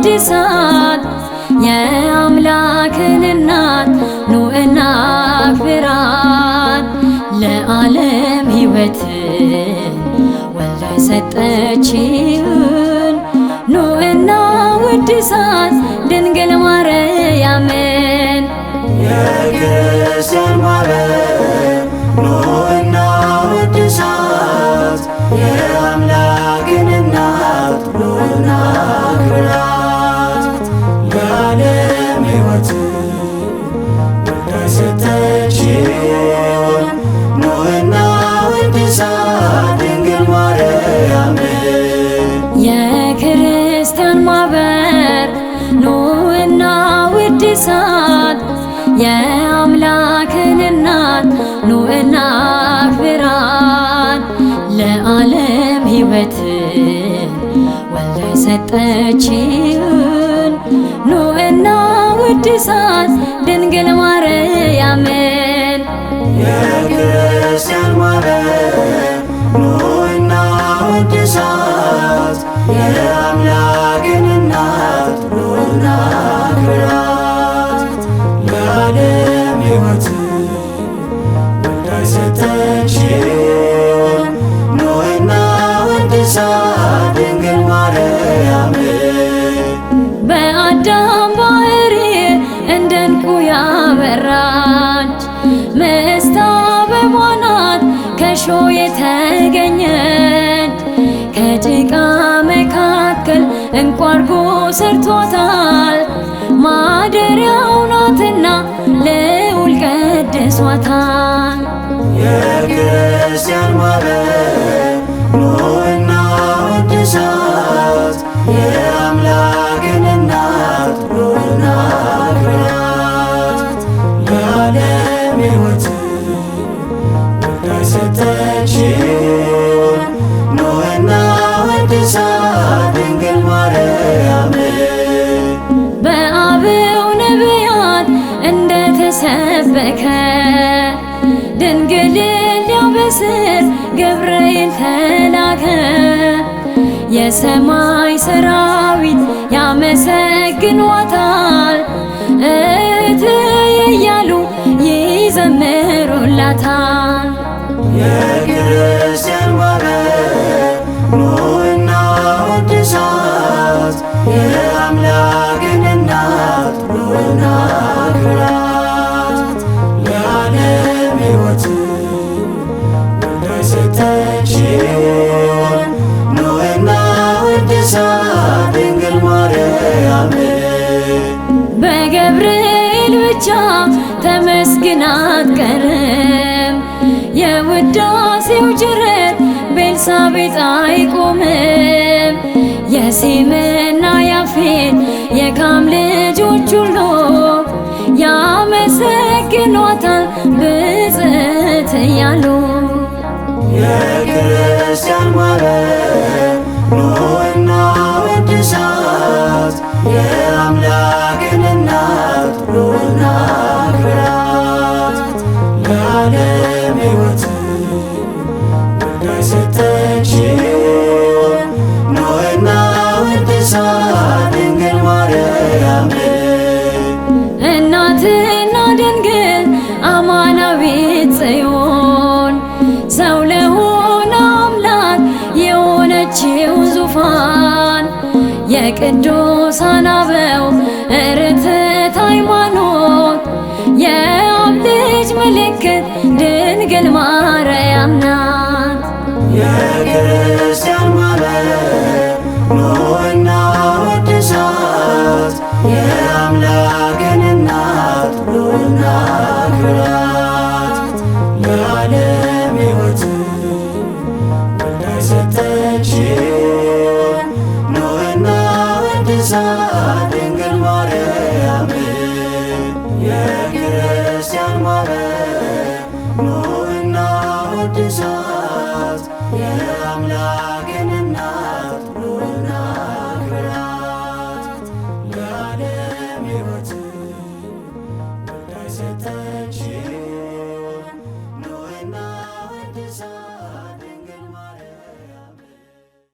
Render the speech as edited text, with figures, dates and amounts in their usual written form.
ውድሳት የአምላክን እናት ኑ እናክብራት። ለዓለም ሕይወትን ወልዳ የሰጠችን ኑ እናወድሳት ድንግል ማርያምን። የክርስቲያን ማርያም ኑ እናወድሳት የአምላክን እናት ኑ እናክብራት። ለዓለም ሕይወትን ወልዳ የሰጠችን ኑ እናወድሳት ድንግል ማርያምን። የክርስቲያን ማህበር ኑ እናወድሳት የአምላክን እናት ኑ እናክብራት። ለዓለም ሕይወትን ወልዳ የሰጠችን ኑ እናወድሳት ድንግል ማርያምን። የክርስቲያን ማርያም ኑ እናወድሳት የአምላክን እናት ኑ እናክብራት። ለዓለም ሕይወትን ወልዳ የሰጠችን ኑ እናወድሳት ድንግል ማርያምን። በአዳም ባህሪ እንደ ዕንቁ ያበራች ምስት አበባ ናት ከእሾህ የተገኘች። ከጭቃ መካከል ዕንቁ አድርጎ ሰርቶታል። ማደሪያው ናትና ልዑል ቀድሷታል። የክርስቲያን ማርያም ኑ እናወድሳት የአምላክን እናት ኑ እናክብራት። ለዓለም ሕይወትን ወልዳ የሰጠችን ኑ እናወድሳት ድንግል ማርያምን። በአበው ነቢያት እንደተሰበከ ድንግልን ሊያበስር ገብርኤል ተላከ። የሰማይ ሰራዊት ያመሰግኗታል፣ እትዬ እያሉ ይዘምሩላታል። የክርስቲያን ማርያም ኑ እናወድሳት የአምላክን እናት ኑ እናክብራት። ለዓለም ሕይወትን ወልዳ የሰጠችን ኑ እናወድሳት ድንግል ማርያምን። በገብርኤል ብቻ ተመስግና አትቀርም፣ የውዳሴው ጅረት በኤልሳቤጥ አይቆምም። የሴምና ያፌት የካም ልጆች ሁሉ ያመሰግኗታል ብፅዕት እያሉ። የክርስቲያን ማርያም ኑ እናወድሳት የአምላክን እናት ኑ እናክብራት። ለዓለም ሕይወትን ወልዳ የሰጠችን ኑ እናወድሳት ድንግል ማርያምን። እናትና ድንግል አማናዊት ጽዮን ሰው ለሆነ አምላክ የሆነችው ዙፋን የቅዱሳን አበው ርትዕት ሃይማኖት የአብ ልጅ ምልክት ድንግል ማርያም ናት። የክርስቲያን ማርያም ኑ እናወድሳት የአምላክን እናት ኑ እናክብራት። ለዓለም ሕይወትን ወልዳ የሰጠችን ኑ እናወድሳት ድንግል ማርያምን። የክርስቲያን ማርያም ኑ እናወድሳት የአምላክን እናት ኑ እናክብራት። ለዓለም ሕይወትን ወልዳ የሰጠችን